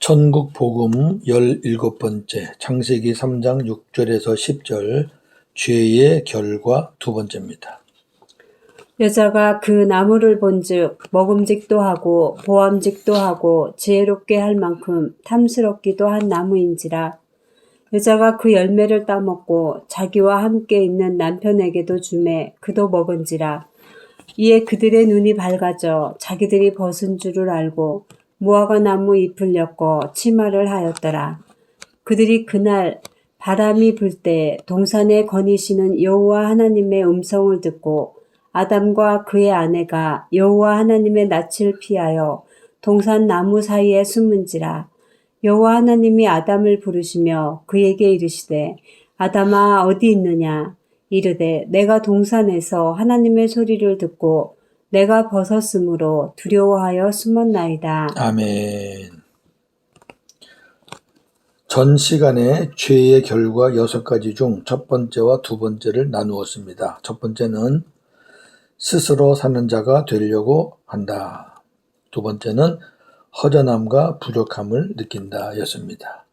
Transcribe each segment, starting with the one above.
천국 복음 17번째, 창세기 3장 6절에서 10절, 죄의 결과 두 번째입니다. 여자가 그 나무를 본즉 먹음직도 하고 보암직도 하고 지혜롭게 할 만큼 탐스럽기도 한 나무인지라. 여자가 그 열매를 따먹고 자기와 함께 있는 남편에게도 주매 그도 먹은지라. 이에 그들의 눈이 밝아져 자기들이 벗은 줄을 알고 무화과 나무 잎을 엮어 치마를 하였더라. 그들이 그날 바람이 불 때 동산에 거니시는 여호와 하나님의 음성을 듣고 아담과 그의 아내가 여호와 하나님의 낯을 피하여 동산 나무 사이에 숨은지라. 여호와 하나님이 아담을 부르시며 그에게 이르시되 아담아 어디 있느냐. 이르되 내가 동산에서 하나님의 소리를 듣고 내가 벗었으므로 두려워하여 숨었나이다. 아멘. 전 시간에 죄의 결과 6가지 중 첫 번째와 두 번째를 나누었습니다. 첫 번째는 스스로 사는 자가 되려고 한다. 두 번째는 허전함과 부족함을 느낀다 였습니다.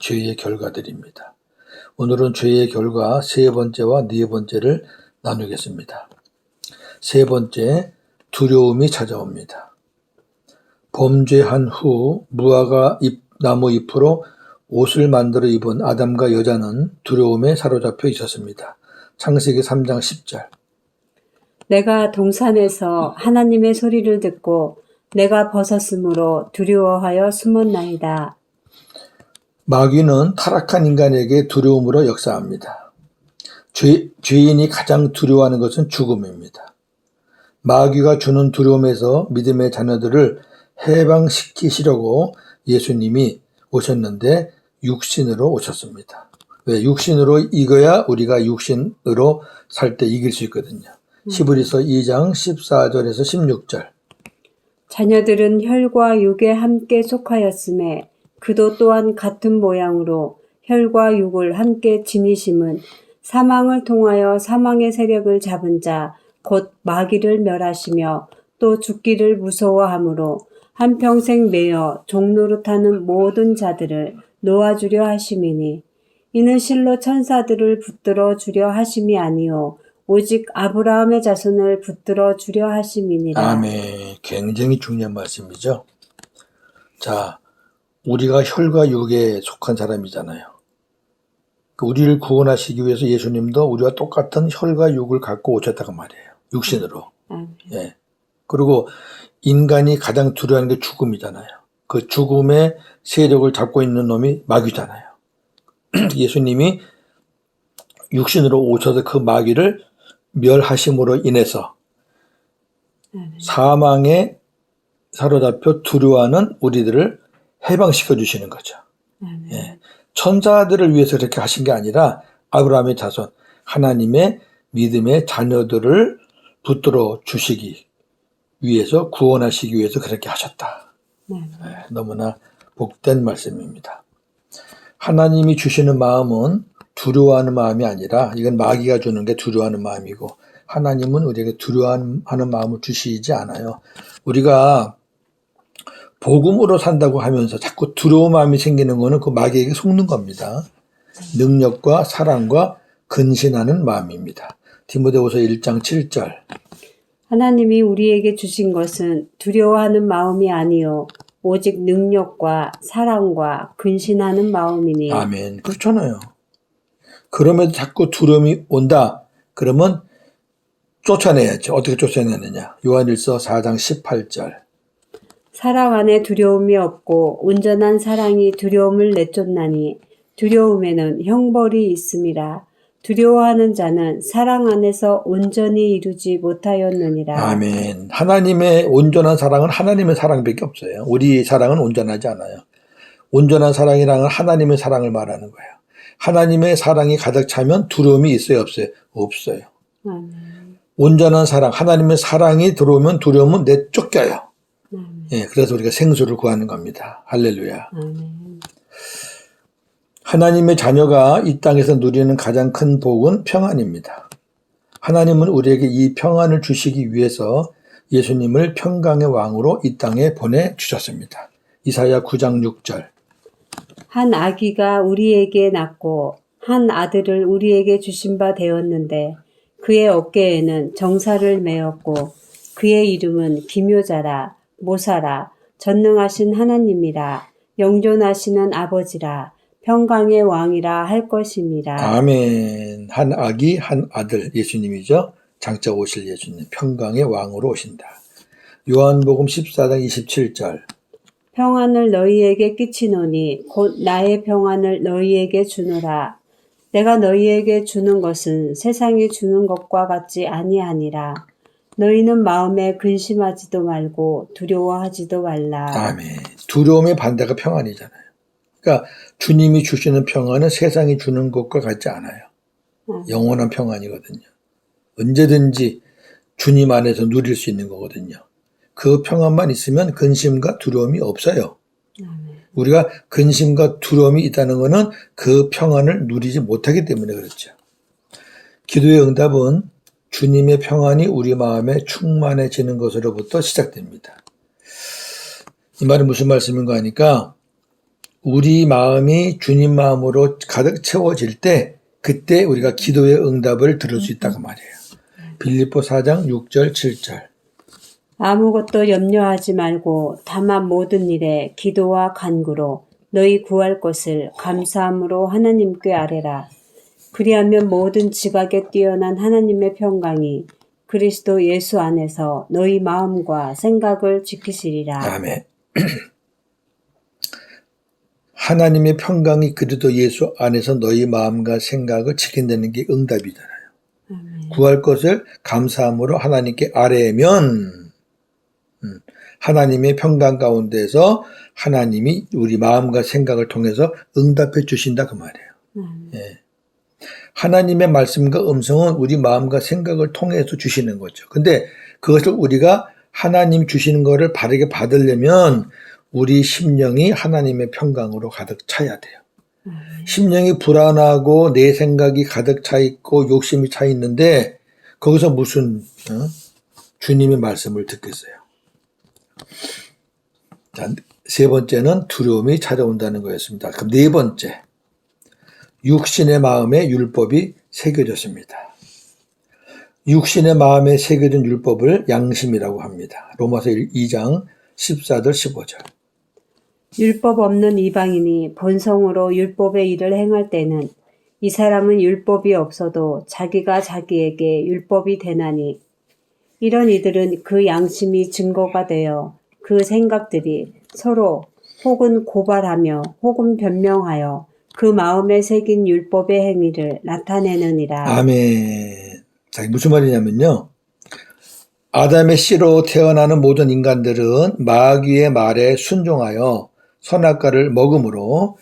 죄의 결과들입니다. 오늘은 죄의 결과 세 번째와 네 번째를 나누겠습니다. 세 번째, 두려움이 찾아옵니다. 범죄한 후 무화과 나무 잎으로 옷을 만들어 입은 아담과 여자는 두려움에 사로잡혀 있었습니다. 창세기 3장 10절. 내가 동산에서 하나님의 소리를 듣고 내가 벗었으므로 두려워하여 숨었나이다. 마귀는 타락한 인간에게 두려움으로 역사합니다. 죄인이 가장 두려워하는 것은 죽음입니다. 마귀가 주는 두려움에서 믿음의 자녀들을 해방시키시려고 예수님이 오셨는데 육신으로 오셨습니다. 왜? 육신으로 이겨야 우리가 육신으로 살 때 이길 수 있거든요. 히브리서 2장 14절에서 16절. 자녀들은 혈과 육에 함께 속하였음에 그도 또한 같은 모양으로 혈과 육을 함께 지니심은 사망을 통하여 사망의 세력을 잡은 자 곧 마귀를 멸하시며 또 죽기를 무서워하므로 한평생 매여 종노릇하는 모든 자들을 놓아주려 하심이니 이는 실로 천사들을 붙들어 주려 하심이 아니요 오직 아브라함의 자손을 붙들어 주려 하심이니라. 아멘. 굉장히 중요한 말씀이죠. 자, 우리가 혈과 육에 속한 사람이잖아요. 우리를 구원하시기 위해서 예수님도 우리와 똑같은 혈과 육을 갖고 오셨다고 말이에요. 육신으로. 예. 그리고 인간이 가장 두려워하는 게 죽음이잖아요. 그 죽음의 세력을 잡고 있는 놈이 마귀잖아요. 예수님이 육신으로 오셔서 그 마귀를 멸하심으로 인해서 사망에 사로잡혀 두려워하는 우리들을 해방시켜 주시는 거죠. 예. 천사들을 위해서 그렇게 하신 게 아니라 아브라함의 자손, 하나님의 믿음의 자녀들을 붙들어 주시기 위해서, 구원하시기 위해서 그렇게 하셨다. 예, 너무나 복된 말씀입니다. 하나님이 주시는 마음은 두려워하는 마음이 아니라, 이건 마귀가 주는 게 두려워하는 마음이고, 하나님은 우리에게 두려워하는 마음을 주시지 않아요. 우리가 복음으로 산다고 하면서 자꾸 두려운 마음이 생기는 거는 그 마귀에게 속는 겁니다. 능력과 사랑과 근신하는 마음입니다. 디모데후서 1장 7절. 하나님이 우리에게 주신 것은 두려워하는 마음이 아니요 오직 능력과 사랑과 근신하는 마음이니. 아멘. 그렇잖아요. 그럼에도 자꾸 두려움이 온다. 그러면 쫓아내야죠. 어떻게 쫓아내느냐. 요한일서 4장 18절. 사랑 안에 두려움이 없고 온전한 사랑이 두려움을 내쫓나니 두려움에는 형벌이 있음이라. 두려워하는 자는 사랑 안에서 온전히 이루지 못하였느니라. 아멘. 하나님의 온전한 사랑은 하나님의 사랑밖에 없어요. 우리 사랑은 온전하지 않아요. 온전한 사랑이란 하나님의 사랑을 말하는 거예요. 하나님의 사랑이 가득 차면 두려움이 있어요, 없어요? 없어요. 온전한 사랑, 하나님의 사랑이 들어오면 두려움은 내쫓겨요. 예, 그래서 우리가 생수를 구하는 겁니다. 할렐루야. 하나님의 자녀가 이 땅에서 누리는 가장 큰 복은 평안입니다. 하나님은 우리에게 이 평안을 주시기 위해서 예수님을 평강의 왕으로 이 땅에 보내주셨습니다. 이사야 9장 6절. 한 아기가 우리에게 낳고 한 아들을 우리에게 주신 바 되었는데 그의 어깨에는 정사를 메었고 그의 이름은 기묘자라 모사라 전능하신 하나님이라 영존하시는 아버지라 평강의 왕이라 할 것임이라. 아멘. 한 아기 한 아들 예수님이죠. 장차 오실 예수님 평강의 왕으로 오신다. 요한복음 14장 27절. 평안을 너희에게 끼치노니 곧 나의 평안을 너희에게 주노라. 내가 너희에게 주는 것은 세상이 주는 것과 같지 아니하니라. 너희는 마음에 근심하지도 말고 두려워하지도 말라. 아멘. 두려움의 반대가 평안이잖아요. 그러니까 주님이 주시는 평안은 세상이 주는 것과 같지 않아요. 영원한 평안이거든요. 언제든지 주님 안에서 누릴 수 있는 거거든요. 그 평안만 있으면 근심과 두려움이 없어요. 우리가 근심과 두려움이 있다는 것은 그 평안을 누리지 못하기 때문에 그렇죠. 기도의 응답은 주님의 평안이 우리 마음에 충만해지는 것으로부터 시작됩니다. 이 말은 무슨 말씀인가 하니까 우리 마음이 주님 마음으로 가득 채워질 때 그때 우리가 기도의 응답을 들을 수 있다고 말이에요. 빌립보 4장 6절 7절. 아무것도 염려하지 말고 다만 모든 일에 기도와 간구로 너희 구할 것을 감사함으로 하나님께 아뢰라. 그리하면 모든 지각에 뛰어난 하나님의 평강이 그리스도 예수 안에서 너희 마음과 생각을 지키시리라. 아멘. 하나님의 평강이 그리스도 예수 안에서 너희 마음과 생각을 지킨다는 게 응답이잖아요. 구할 것을 감사함으로 하나님께 아뢰면 하나님의 평강 가운데서 하나님이 우리 마음과 생각을 통해서 응답해 주신다 그 말이에요. 예. 하나님의 말씀과 음성은 우리 마음과 생각을 통해서 주시는 거죠. 근데 그것을 우리가 하나님 주시는 거를 바르게 받으려면 우리 심령이 하나님의 평강으로 가득 차야 돼요. 심령이 불안하고 내 생각이 가득 차 있고 욕심이 차 있는데 거기서 무슨 주님의 말씀을 듣겠어요. 자, 세 번째는 두려움이 찾아온다는 거였습니다. 그럼 네 번째, 육신의 마음에 율법이 새겨졌습니다. 육신의 마음에 새겨진 율법을 양심이라고 합니다. 로마서 2장 14절 15절. 율법 없는 이방인이 본성으로 율법의 일을 행할 때는 이 사람은 율법이 없어도 자기가 자기에게 율법이 되나니 이런 이들은 그 양심이 증거가 되어 그 생각들이 서로 혹은 고발하며 혹은 변명하여 그 마음에 새긴 율법의 행위를 나타내느니라. 아멘. 자, 무슨 말이냐면요. 아담의 씨로 태어나는 모든 인간들은 마귀의 말에 순종하여 선악과를 먹음으로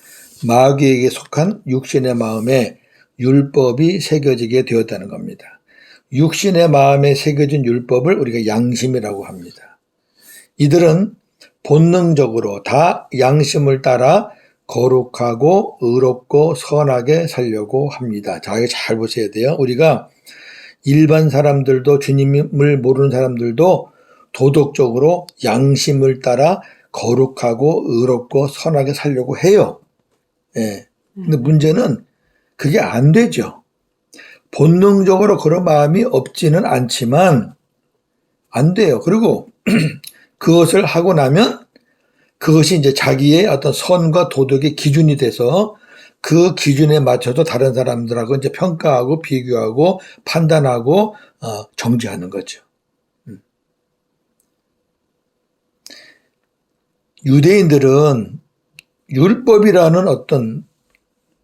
마귀에게 속한 육신의 마음에 율법이 새겨지게 되었다는 겁니다. 육신의 마음에 새겨진 율법을 우리가 양심이라고 합니다. 이들은 본능적으로 다 양심을 따라 거룩하고 의롭고 선하게 살려고 합니다. 자, 이거 잘 보셔야 돼요. 우리가 일반 사람들도 주님을 모르는 사람들도 도덕적으로 양심을 따라 거룩하고 의롭고 선하게 살려고 해요. 예. 근데 문제는 그게 안 되죠. 본능적으로 그런 마음이 없지는 않지만 안 돼요. 그리고 그것을 하고 나면 그것이 이제 자기의 어떤 선과 도덕의 기준이 돼서 그 기준에 맞춰서 다른 사람들하고 이제 평가하고 비교하고 판단하고 정죄하는 거죠. 유대인들은 율법이라는 어떤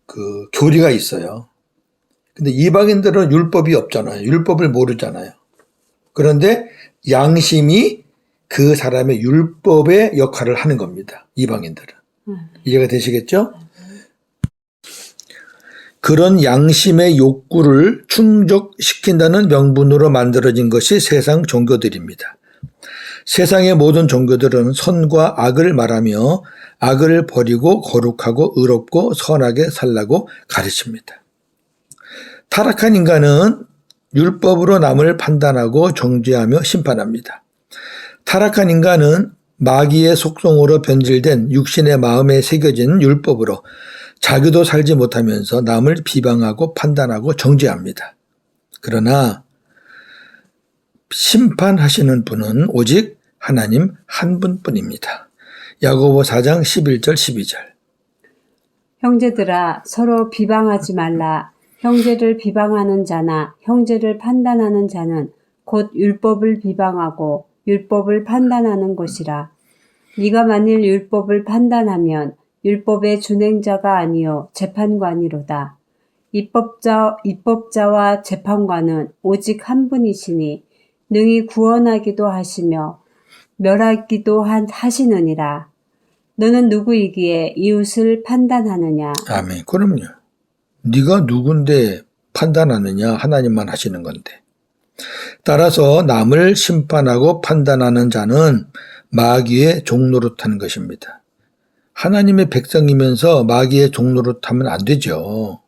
그 교리가 있어요. 근데 이방인들은 율법이 없잖아요. 율법을 모르잖아요. 그런데 양심이 그 사람의 율법의 역할을 하는 겁니다. 이방인들은. 이해가 되시겠죠? 그런 양심의 욕구를 충족시킨다는 명분으로 만들어진 것이 세상 종교들입니다. 세상의 모든 종교들은 선과 악을 말하며 악을 버리고 거룩하고 의롭고 선하게 살라고 가르칩니다. 타락한 인간은 율법으로 남을 판단하고 정죄하며 심판합니다. 타락한 인간은 마귀의 속성으로 변질된 육신의 마음에 새겨진 율법으로 자기도 살지 못하면서 남을 비방하고 판단하고 정죄합니다. 그러나 심판하시는 분은 오직 하나님 한 분뿐입니다. 야고보 4장 11절 12절. 형제들아 서로 비방하지 말라. 형제를 비방하는 자나 형제를 판단하는 자는 곧 율법을 비방하고 율법을 판단하는 것이라. 네가 만일 율법을 판단하면 율법의 준행자가 아니요 재판관이로다. 입법자와 재판관은 오직 한 분이시니 능히 구원하기도 하시며 멸하기도 하시느니라. 너는 누구이기에 이웃을 판단하느냐? 아멘. 그럼요. 네가 누군데 판단하느냐? 하나님만 하시는 건데. 따라서 남을 심판하고 판단하는 자는 마귀의 종노릇하는 것입니다. 하나님의 백성이면서 마귀의 종노릇하면 안 되죠.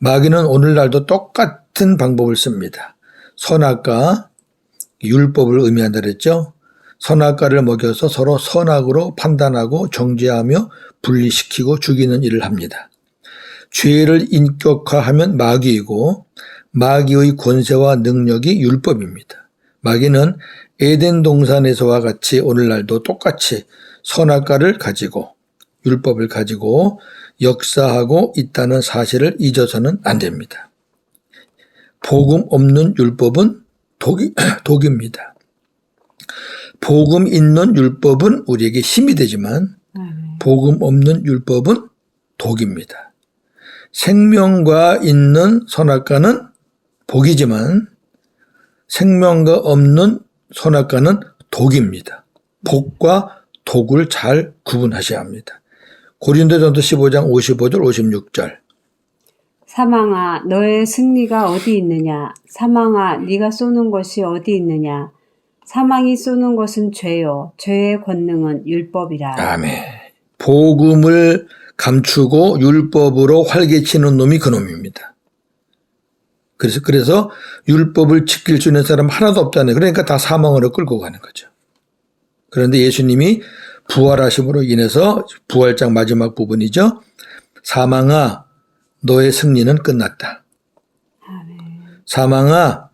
마귀는 오늘날도 똑같은 방법을 씁니다. 선악과 율법을 의미한다 그랬죠. 선악과를 먹여서 서로 선악으로 판단하고 정죄하며 분리시키고 죽이는 일을 합니다. 죄를 인격화하면 마귀이고 마귀의 권세와 능력이 율법입니다. 마귀는 에덴 동산에서와 같이 오늘날도 똑같이 선악과를 가지고 율법을 가지고 역사하고 있다는 사실을 잊어서는 안 됩니다. 복음 없는 율법은 독입니다. 복음 있는 율법은 우리에게 힘이 되지만 복음 없는 율법은 독입니다. 생명과 있는 선악과는 복이지만 생명과 없는 선악과는 독입니다. 복과 독을 잘 구분하셔야 합니다. 고린도전서 15장 55절 56절. 사망아 너의 승리가 어디 있느냐? 사망아 네가 쏘는 것이 어디 있느냐? 사망이 쏘는 것은 죄요. 죄의 권능은 율법이라. 아멘. 복음을 감추고 율법으로 활개치는 놈이 그놈입니다. 그래서 율법을 지킬 수 있는 사람 하나도 없잖아요. 그러니까 다 사망으로 끌고 가는 거죠. 그런데 예수님이 부활하심으로 인해서 부활장 마지막 부분이죠. 사망아 너의 승리는 끝났다. 사망아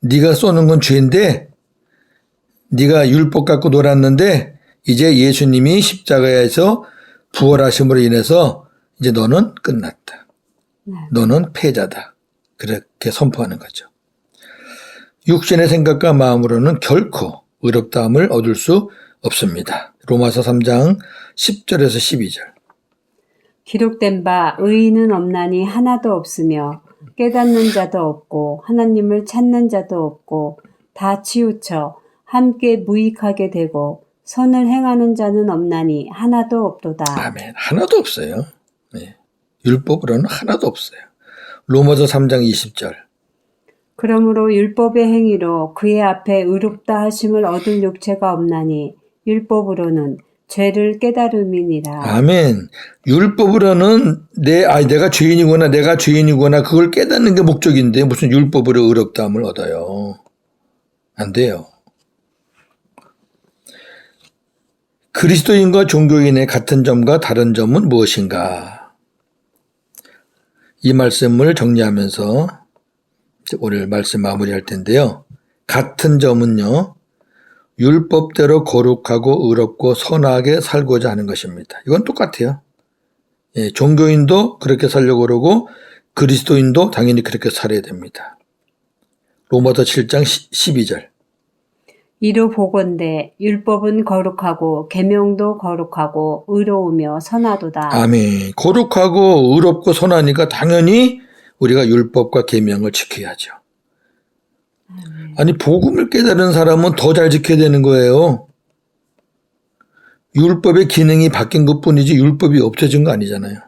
네가 쏘는 건 죄인데 네가 율법 갖고 놀았는데 이제 예수님이 십자가에서 부활하심으로 인해서 이제 너는 끝났다. 너는 패자다. 그렇게 선포하는 거죠. 육신의 생각과 마음으로는 결코 의롭다함을 얻을 수 없습니다. 로마서 3장 10절에서 12절. 기록된 바 의인은 없나니 하나도 없으며 깨닫는 자도 없고 하나님을 찾는 자도 없고 다 치우쳐 함께 무익하게 되고 선을 행하는 자는 없나니 하나도 없도다. 아멘. 하나도 없어요. 네. 율법으로는 하나도 없어요. 로마서 3장 20절. 그러므로 율법의 행위로 그의 앞에 의롭다 하심을 얻을 육체가 없나니 율법으로는 죄를 깨달음이니라. 아멘. 율법으로는 내가 죄인이구나 그걸 깨닫는 게 목적인데 무슨 율법으로 의롭다함을 얻어요. 안 돼요. 그리스도인과 종교인의 같은 점과 다른 점은 무엇인가? 이 말씀을 정리하면서 오늘 말씀 마무리할 텐데요. 같은 점은요. 율법대로 거룩하고 의롭고 선하게 살고자 하는 것입니다. 이건 똑같아요. 예, 종교인도 그렇게 살려고 그러고 그리스도인도 당연히 그렇게 살아야 됩니다. 로마서 7장 12절. 이로 보건대 율법은 거룩하고 계명도 거룩하고 의로우며 선하도다. 아멘. 거룩하고 의롭고 선하니까 당연히 우리가 율법과 계명을 지켜야죠. 아니 복음을 깨달은 사람은 더 잘 지켜야 되는 거예요. 율법의 기능이 바뀐 것뿐이지 율법이 없어진 거 아니잖아요.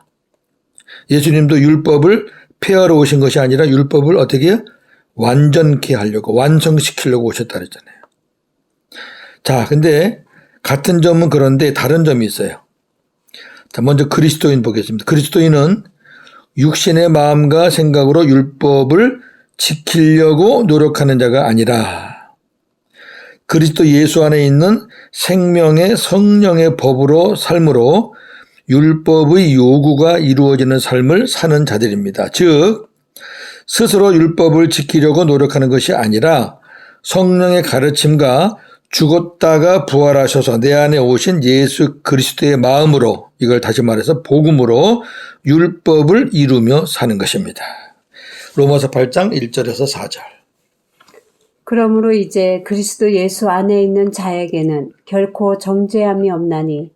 예수님도 율법을 폐하러 오신 것이 아니라 율법을 어떻게 해요? 완전케 하려고 완성시키려고 오셨다 그랬잖아요. 자, 근데 같은 점은 그런데 다른 점이 있어요. 자, 먼저 그리스도인 보겠습니다. 그리스도인은 육신의 마음과 생각으로 율법을 지키려고 노력하는 자가 아니라 그리스도 예수 안에 있는 생명의 성령의 법으로 삶으로 율법의 요구가 이루어지는 삶을 사는 자들입니다. 즉 스스로 율법을 지키려고 노력하는 것이 아니라 성령의 가르침과 죽었다가 부활하셔서 내 안에 오신 예수 그리스도의 마음으로, 이걸 다시 말해서 복음으로 율법을 이루며 사는 것입니다. 로마서 8장 1절에서 4절. 그러므로 이제 그리스도 예수 안에 있는 자에게는 결코 정죄함이 없나니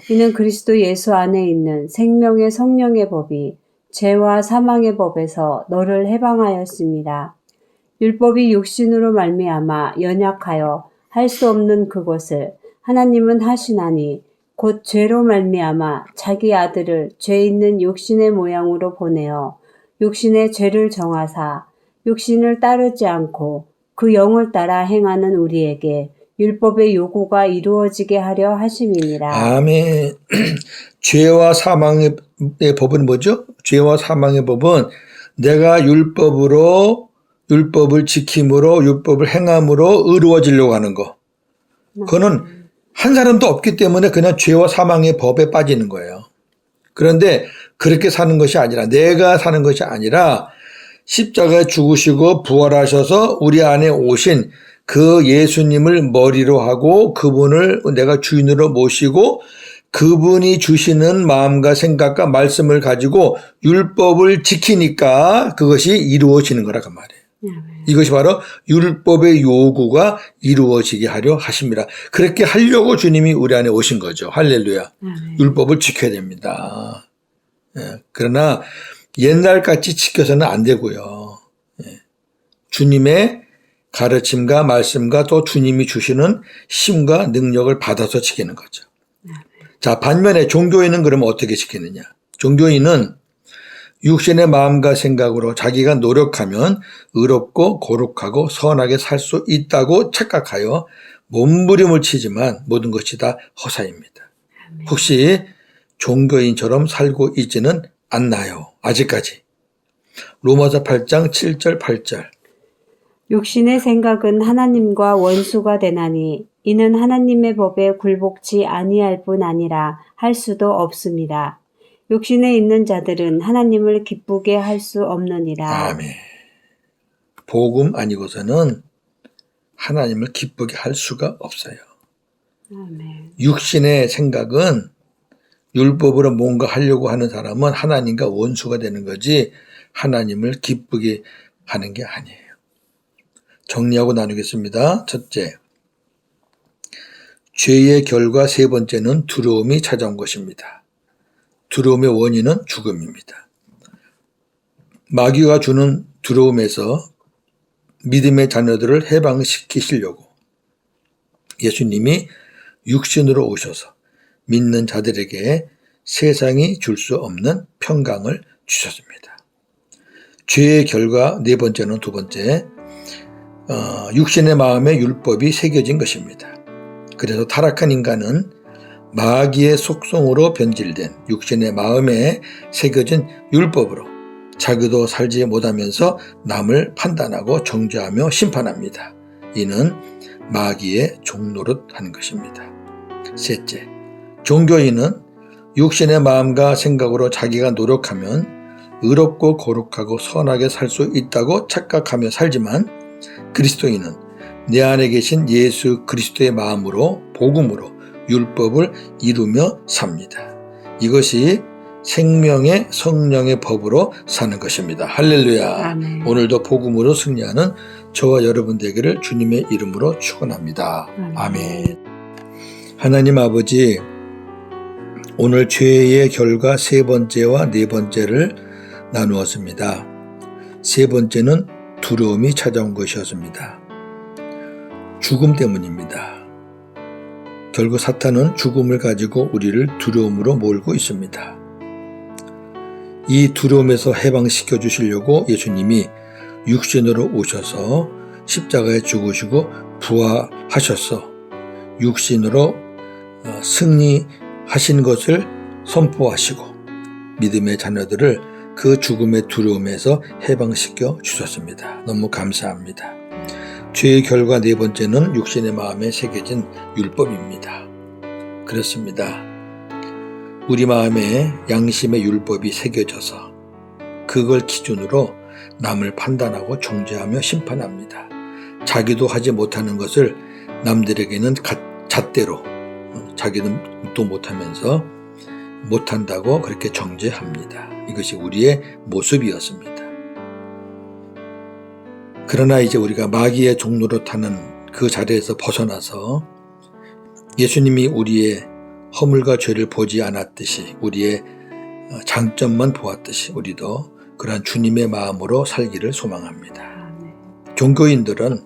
이는 그리스도 예수 안에 있는 생명의 성령의 법이 죄와 사망의 법에서 너를 해방하였습니다. 율법이 육신으로 말미암아 연약하여 할 수 없는 그것을 하나님은 하시나니 곧 죄로 말미암아 자기 아들을 죄 있는 육신의 모양으로 보내어 육신의 죄를 정하사 육신을 따르지 않고 그 영을 따라 행하는 우리에게 율법의 요구가 이루어지게 하려 하심이니라. 아멘. 죄와 사망의 법은 뭐죠? 죄와 사망의 법은 내가 율법을 지킴으로 율법을 행함으로 의로워지려고 하는 거. 그거는 한 사람도 없기 때문에 그냥 죄와 사망의 법에 빠지는 거예요. 그런데 그렇게 사는 것이 아니라, 내가 사는 것이 아니라 십자가에 죽으시고 부활하셔서 우리 안에 오신 그 예수님을 머리로 하고 그분을 내가 주인으로 모시고 그분이 주시는 마음과 생각과 말씀을 가지고 율법을 지키니까 그것이 이루어지는 거라고 말이에요. 이것이 바로 율법의 요구가 이루어지게 하려 하십니다. 그렇게 하려고 주님이 우리 안에 오신 거죠. 할렐루야. 율법을 지켜야 됩니다. 그러나 옛날같이 지켜서는 안 되고요. 주님의 가르침과 말씀과 또 주님이 주시는 힘과 능력을 받아서 지키는 거죠. 자, 반면에 종교인은 그러면 어떻게 지키느냐? 종교인은 육신의 마음과 생각으로 자기가 노력하면 의롭고 거룩하고 선하게 살 수 있다고 착각하여 몸부림을 치지만 모든 것이 다 허사입니다. 혹시 종교인처럼 살고 있지는 않나요? 아직까지. 로마서 8장 7절 8절. 육신의 생각은 하나님과 원수가 되나니 이는 하나님의 법에 굴복치 아니할 뿐 아니라 할 수도 없습니다. 육신에 있는 자들은 하나님을 기쁘게 할 수 없느니라. 아멘. 복음 아니고서는 하나님을 기쁘게 할 수가 없어요. 아멘. 육신의 생각은 율법으로 뭔가 하려고 하는 사람은 하나님과 원수가 되는 거지 하나님을 기쁘게 하는 게 아니에요. 정리하고 나누겠습니다. 첫째, 죄의 결과 세 번째는 두려움이 찾아온 것입니다. 두려움의 원인은 죽음입니다. 마귀가 주는 두려움에서 믿음의 자녀들을 해방시키시려고 예수님이 육신으로 오셔서 믿는 자들에게 세상이 줄 수 없는 평강을 주셨습니다. 죄의 결과 네 번째는 두 번째, 육신의 마음에 율법이 새겨진 것입니다. 그래서 타락한 인간은 마귀의 속성으로 변질된 육신의 마음에 새겨진 율법으로 자기도 살지 못하면서 남을 판단하고 정죄하며 심판합니다. 이는 마귀의 종노릇하는 것입니다. 셋째, 종교인은 육신의 마음과 생각으로 자기가 노력하면 의롭고 거룩하고 선하게 살 수 있다고 착각하며 살지만 그리스도인은 내 안에 계신 예수 그리스도의 마음으로 복음으로 율법을 이루며 삽니다. 이것이 생명의 성령의 법으로 사는 것입니다. 할렐루야. 아멘. 오늘도 복음으로 승리하는 저와 여러분 되기를 주님의 이름으로 축원합니다. 아멘. 하나님 아버지, 오늘 죄의 결과 세 번째와 네 번째를 나누었습니다. 세 번째는 두려움이 찾아온 것이었습니다. 죽음 때문입니다. 결국 사탄은 죽음을 가지고 우리를 두려움으로 몰고 있습니다. 이 두려움에서 해방시켜 주시려고 예수님이 육신으로 오셔서 십자가에 죽으시고 부활하셔서 육신으로 승리하신 것을 선포하시고 믿음의 자녀들을 그 죽음의 두려움에서 해방시켜 주셨습니다. 너무 감사합니다. 죄의 결과 네 번째는 육신의 마음에 새겨진 율법입니다. 그렇습니다. 우리 마음에 양심의 율법이 새겨져서 그걸 기준으로 남을 판단하고 정죄하며 심판합니다. 자기도 하지 못하는 것을 남들에게는 잣대로 자기는 또 못하면서 못한다고 그렇게 정죄합니다. 이것이 우리의 모습이었습니다. 그러나 이제 우리가 마귀의 종로로 타는 그 자리에서 벗어나서 예수님이 우리의 허물과 죄를 보지 않았듯이 우리의 장점만 보았듯이 우리도 그러한 주님의 마음으로 살기를 소망합니다. 종교인들은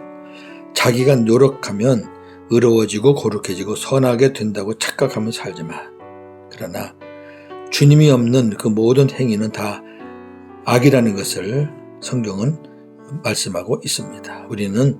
자기가 노력하면 의로워지고 거룩해지고 선하게 된다고 착각하며 살지만 그러나 주님이 없는 그 모든 행위는 다 악이라는 것을 성경은 말씀하고 있습니다. 우리는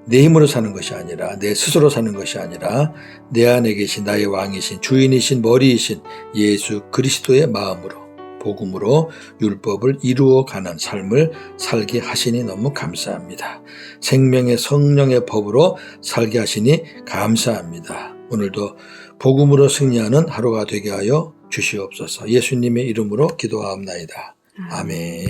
내 힘으로 사는 것이 아니라 내 스스로 사는 것이 아니라 내 안에 계신 나의 왕이신 주인이신 머리이신 예수 그리스도의 마음으로 복음으로 율법을 이루어가는 삶을 살게 하시니 너무 감사합니다. 생명의 성령의 법으로 살게 하시니 감사합니다. 오늘도 복음으로 승리하는 하루가 되게 하여 주시옵소서. 예수님의 이름으로 기도하옵나이다. 아멘.